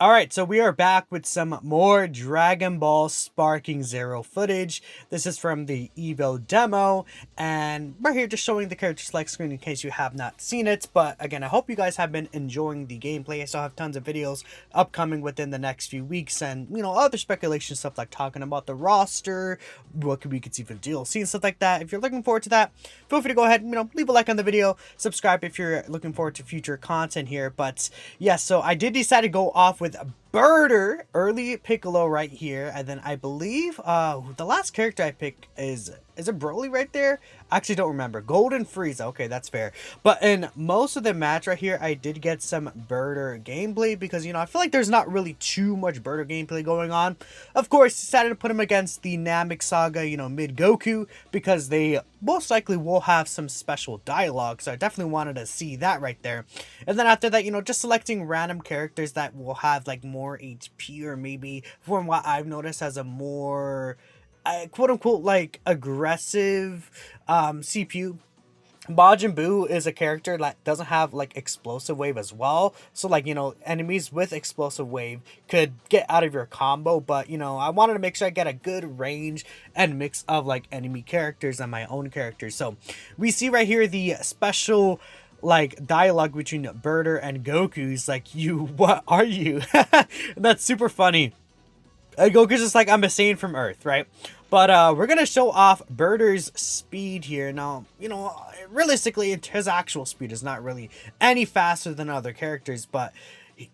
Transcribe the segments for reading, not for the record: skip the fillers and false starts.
Alright, so we are back with some more Dragon Ball Sparking Zero footage. This is from the Evo demo, and we're here just showing the character select screen in case you have not seen it. But again, I hope you guys have been enjoying the gameplay. I still have tons of videos upcoming within the next few weeks, and other speculation stuff like talking about the roster, what we could see for DLC and stuff like that. If you're looking forward to that, feel free to go ahead and leave a like on the video, subscribe if you're looking forward to future content here. But yeah, so I did decide to go off with Burter, early Piccolo right here, and then I believe the last character I picked is it Broly right there? I actually don't remember. Golden Frieza. Okay, that's fair. But in most of the match right here, I did get some Burter gameplay because I feel like there's not really too much Burter gameplay going on. Of course, decided to put him against the Namek Saga, mid Goku, because they most likely will have some special dialogue. So I definitely wanted to see that right there. And then after that, just selecting random characters that will have like more HP, or maybe from what I've noticed as a more quote unquote like aggressive CPU. Majin Buu is a character that doesn't have like explosive wave as well, so like enemies with explosive wave could get out of your combo. But I wanted to make sure I get a good range and mix of like enemy characters and my own characters. So we see right here the special like dialogue between Burter and Goku's like, "You, what are you?" That's super funny. Goku's just like, "I'm a Saiyan from Earth," right? But we're gonna show off Burter's speed here. Now, realistically, his actual speed is not really any faster than other characters, but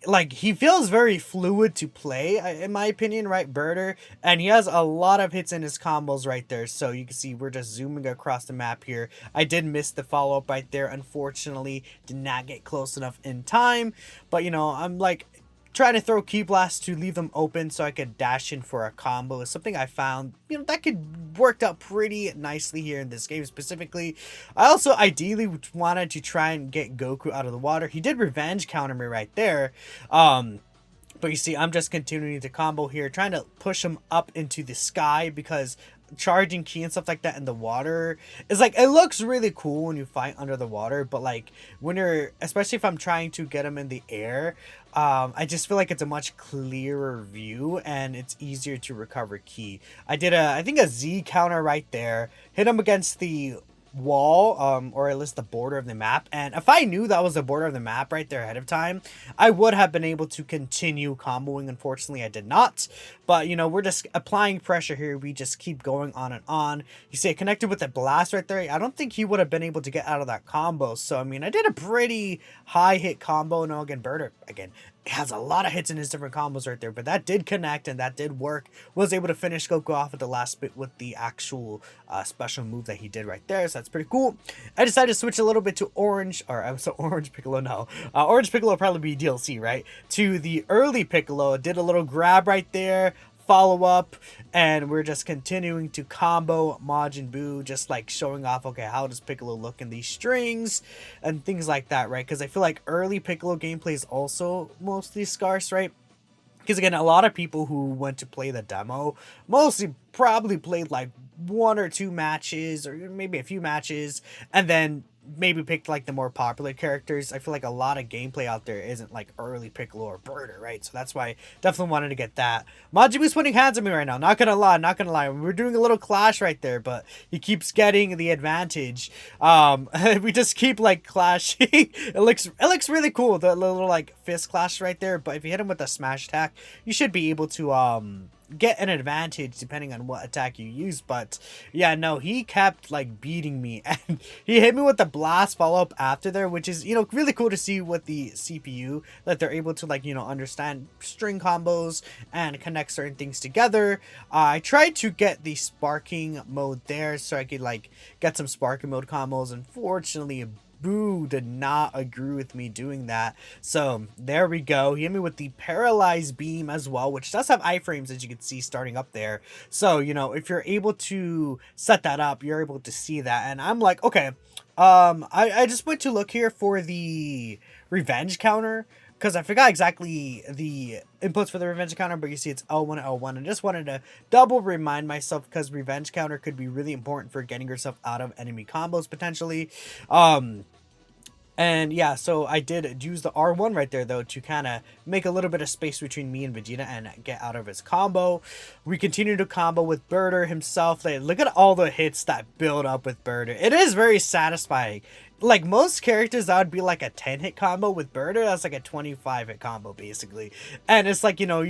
like he feels very fluid to play, in my opinion, right, Burter? And he has a lot of hits in his combos right there. So you can see we're just zooming across the map here. I did miss the follow-up right there, unfortunately. Did not get close enough in time. But I'm like trying to throw Ki Blast to leave them open so I could dash in for a combo is something I found, that could work out pretty nicely here in this game specifically. I also ideally wanted to try and get Goku out of the water. He did revenge counter me right there. But you see, I'm just continuing to combo here, trying to push him up into the sky because charging ki and stuff like that in the water is like, it looks really cool when you fight under the water, but like when you're, especially if I'm trying to get him in the air, I just feel like it's a much clearer view and it's easier to recover ki. I did I think a Z counter right there, hit him against the wall, or at least the border of the map, and if I knew that was the border of the map right there ahead of time, I would have been able to continue comboing. Unfortunately, I did not. But we're just applying pressure here. We just keep going on and on. You see it connected with the blast right there. I don't think he would have been able to get out of that combo. So I mean, I did a pretty high hit combo. No, again, Burter again has a lot of hits in his different combos right there, but that did connect and that did work. Was able to finish Goku off at the last bit with the actual special move that he did right there, so that's pretty cool. I decided to switch a little bit to Orange, or I'm so Orange Piccolo, no. Orange Piccolo will probably be DLC, right? To the early Piccolo, did a little grab right there, follow up, and we're just continuing to combo Majin Buu, just like showing off, okay, how does Piccolo look in these strings and things like that, right? Because I feel like early Piccolo gameplay is also mostly scarce, right? Because again, a lot of people who went to play the demo mostly probably played like one or two matches, or maybe a few matches, and then maybe picked like the more popular characters. I feel like a lot of gameplay out there isn't like early Piccolo or Burter, right? So that's why I definitely wanted to get that. Majin Buu's putting hands on me right now. Not gonna lie. We're doing a little clash right there, but he keeps getting the advantage. We just keep like clashing. It looks really cool, the little like fist clash right there. But if you hit him with a smash attack, you should be able to get an advantage depending on what attack you use. But yeah, no, he kept like beating me, and he hit me with the blast follow-up after there, which is really cool to see with the CPU, that they're able to like understand string combos and connect certain things together. I tried to get the sparking mode there so I could like get some sparking mode combos. Unfortunately, Boo did not agree with me doing that. So there we go. He hit me with the paralyzed beam as well, which does have iframes, as you can see starting up there. So if you're able to set that up, you're able to see that. And I'm like, okay, I just went to look here for the revenge counter, because I forgot exactly the inputs for the revenge counter, but you see it's L1, L1. I just wanted to double remind myself, because revenge counter could be really important for getting yourself out of enemy combos potentially. And yeah, so I did use the R1 right there, though, to kind of make a little bit of space between me and Vegeta and get out of his combo. We continue to combo with Burter himself. Like, look at all the hits that build up with Burter. It is very satisfying. Like, most characters, that would be like a 10-hit combo. With Burter, that's like a 25-hit combo, basically. And it's like, you know,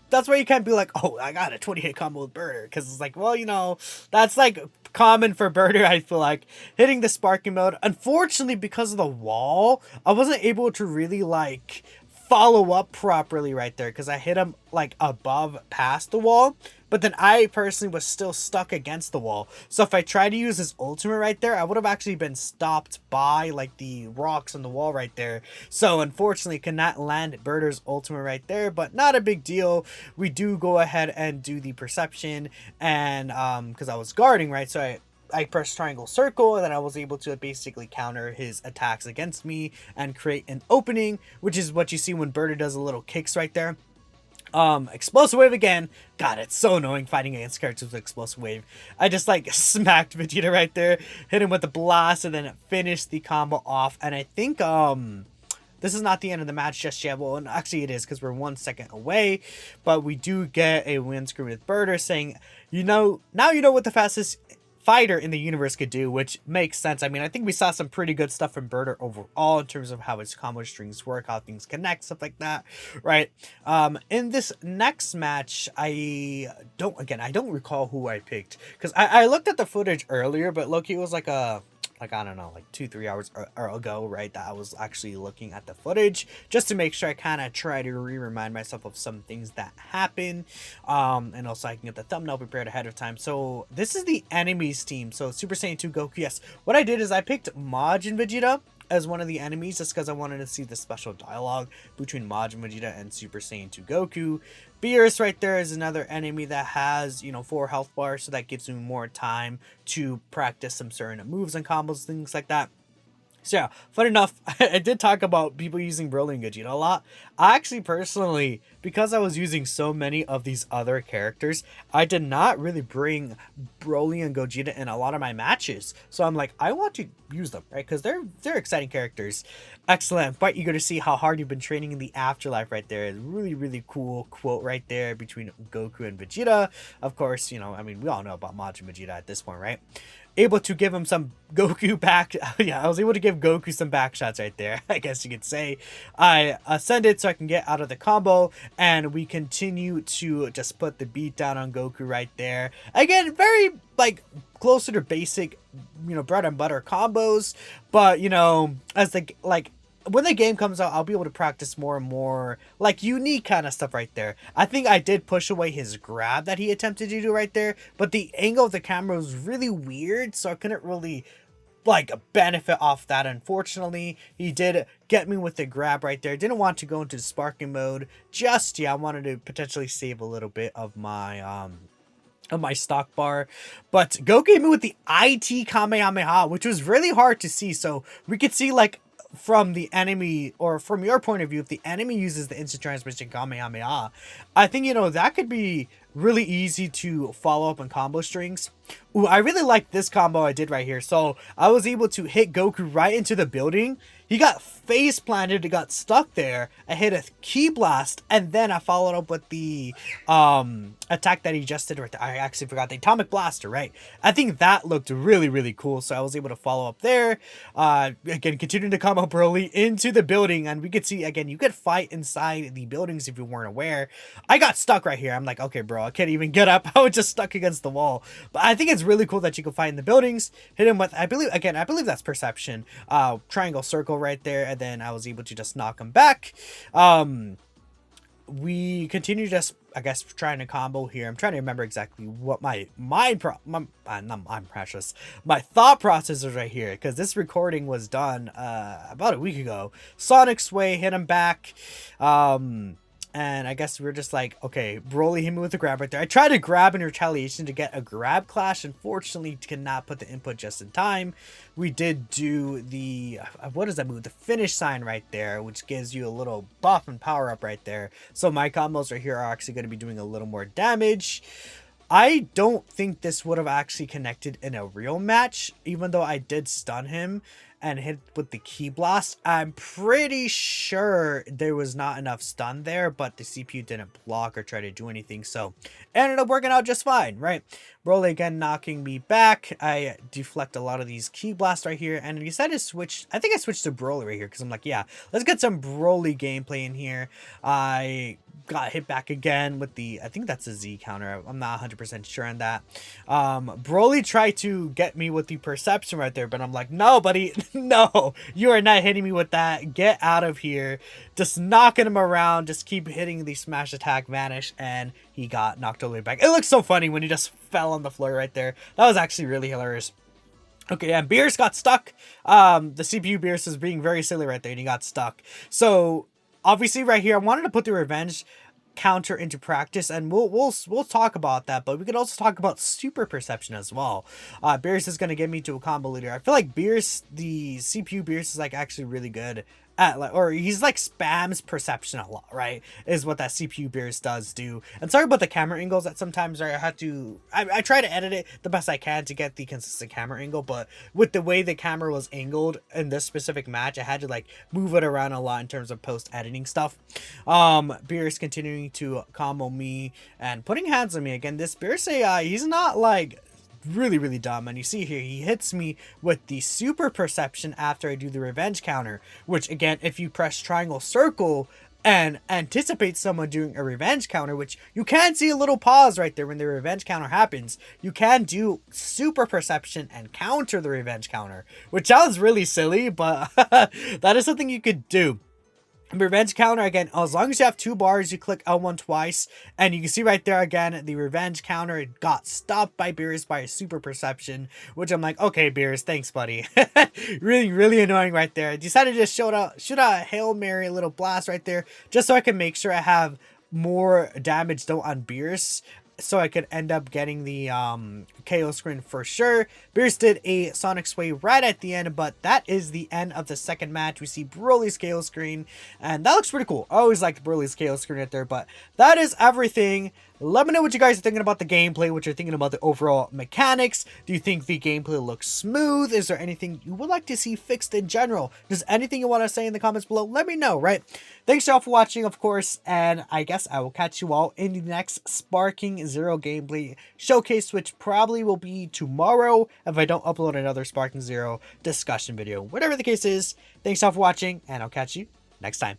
that's why you can't be like, oh, I got a 20-hit combo with Burter. Because it's like, well, you know, that's like common for Burter, I feel like. Hitting the sparking mode. Unfortunately, because of the wall, I wasn't able to really, like, follow up properly right there. Because I hit him, like, above past the wall. But then I personally was still stuck against the wall. So if I tried to use his ultimate right there, I would have actually been stopped by, like, the rocks on the wall right there. So unfortunately, could not land Burter's ultimate right there. But not a big deal. We do go ahead and do the perception. And because I was guarding, right? So I pressed triangle circle, and then I was able to basically counter his attacks against me and create an opening, which is what you see when Burter does a little kicks right there. Explosive wave again. God, it's so annoying fighting against characters with explosive wave. I just like smacked Vegeta right there, hit him with the blast, and then finished the combo off. And I think this is not the end of the match just yet. Well, and actually it is, because we're 1 second away. But we do get a win screen with Burter saying, you know, now you know what the fastest fighter in the universe could do, which makes sense. I mean, I think we saw some pretty good stuff from Burter overall in terms of how his combo strings work, how things connect, stuff like that, right? In this next match, I don't recall who I picked, because I looked at the footage earlier, but look, it was like I don't know, like 2-3 hours ago, right, that I was actually looking at the footage just to make sure I kind of try to remind myself of some things that happen, and also I can get the thumbnail prepared ahead of time. So this is the enemies team. So Super Saiyan 2 Goku. Yes, what I did is I picked Majin Vegeta as one of the enemies, just because I wanted to see the special dialogue between Majin Vegeta and Super Saiyan 2 Goku. Beerus right there is another enemy that has, you know, 4 health bars, so that gives me more time to practice some certain moves and combos, things like that. So yeah, fun enough, I did talk about people using Broly and Gogeta a lot. I actually personally, because I was using so many of these other characters, I did not really bring Broly and Gogeta in a lot of my matches. So I'm like, I want to use them, right? Because they're exciting characters. Excellent. Quite eager to see how hard you've been training in the afterlife right there. Really, really cool quote right there between Goku and Vegeta. Of course, you know, I mean, we all know about Majin Vegeta at this point, right? Able to give him some Goku back. Yeah, I was able to give Goku some back shots right there, I guess you could say. I ascended so I can get out of the combo, and we continue to just put the beat down on Goku right there. Again, very, like, closer to basic, you know, bread and butter combos, but, you know, as the, like, when the game comes out, I'll be able to practice more and more, like, unique kind of stuff right there. I think I did push away his grab that he attempted to do right there, but the angle of the camera was really weird, so I couldn't really, like, benefit off that. Unfortunately, he did get me with the grab right there. Didn't want to go into the sparking mode just yet. I wanted to potentially save a little bit of my stock bar, but Goku hit me with the IT Kamehameha, which was really hard to see. So we could see, like, from the enemy, or from your point of view, if the enemy uses the instant transmission Kamehameha, I think, you know, that could be really easy to follow up on combo strings. Ooh, I really like this combo I did right here. So I was able to hit Goku right into the building. He got face planted, he got stuck there. I hit a ki blast, and then I followed up with the attack that he just did right there. I actually forgot the atomic blaster, right? I think that looked really, really cool. So I was able to follow up there. Again, continuing to combo Broly into the building, and we could see, again, you could fight inside the buildings if you weren't aware. I got stuck right here. I'm like, okay, bro, I can't even get up. I was just stuck against the wall. But I think it's really cool that you can fight in the buildings. Hit him with, I believe that's perception. Triangle circle right there, and then I was able to just knock him back. We continue just, I guess, trying to combo here. I'm trying to remember exactly what my thought process is right here, because this recording was done about a week ago. Sonic Sway, hit him back. And I guess we're just like, okay, Broly hit me with a grab right there. I tried to grab in retaliation to get a grab clash. Unfortunately, cannot put the input just in time. We did do the, what is that move? The finish sign right there, which gives you a little buff and power up right there. So my combos right here are actually going to be doing a little more damage. I don't think this would have actually connected in a real match, even though I did stun him and hit with the Ki Blast. I'm pretty sure there was not enough stun there, but the CPU didn't block or try to do anything, so it ended up working out just fine, right? Broly again knocking me back. I deflect a lot of these Ki Blasts right here, and I decided to switch. I think I switched to Broly right here because I'm like, yeah, let's get some Broly gameplay in here. I got hit back again with the, I think that's a Z counter. I'm not 100% sure on that. Broly tried to get me with the perception right there, but I'm like, no, buddy, no, you are not hitting me with that. Get out of here. Just knocking him around, just keep hitting the smash attack, vanish, and he got knocked all the way back. It looks so funny when he just fell on the floor right there. That was actually really hilarious. Okay, and Beerus got stuck. The CPU Beerus is being very silly right there, and he got stuck. So obviously right here, I wanted to put the revenge counter into practice, and we'll talk about that, but we could also talk about super perception as well. Beerus is going to get me to a combo leader. I feel like Beerus, the CPU Beerus, is like actually really good at, like, or he's like spams perception a lot, right? Is what that CPU Beerus does do. And sorry about the camera angles that sometimes, right, I try to edit it the best I can to get the consistent camera angle, but with the way the camera was angled in this specific match, I had to like move it around a lot in terms of post editing stuff. Beerus continuing to combo me and putting hands on me again. This Beerus AI, he's not like really dumb, and you see here he hits me with the super perception after I do the revenge counter, which again, if you press triangle circle and anticipate someone doing a revenge counter, which you can see a little pause right there when the revenge counter happens, you can do super perception and counter the revenge counter, which sounds really silly, but that is something you could do. Revenge counter, again, as long as you have 2 bars, you click L1 twice, and you can see right there again, the revenge counter got stopped by Beerus by a super perception, which I'm like, okay, Beerus, thanks, buddy. really annoying right there. I decided to just shoot a Hail Mary little blast right there, just so I can make sure I have more damage though on Beerus, so I could end up getting the KO screen for sure. Beerus did a Sonic Sway right at the end, but that is the end of the second match. We see Broly's KO screen, and that looks pretty cool. I always liked Broly's KO screen right there, but that is everything. Let me know what you guys are thinking about the gameplay, what you're thinking about the overall mechanics. Do you think the gameplay looks smooth? Is there anything you would like to see fixed in general? Just anything you want to say in the comments below, let me know, right? Thanks y'all for watching, of course, and I guess I will catch you all in the next Sparking Zero gameplay showcase, which probably will be tomorrow if I don't upload another Sparking Zero discussion video. Whatever the case is, thanks y'all for watching, and I'll catch you next time.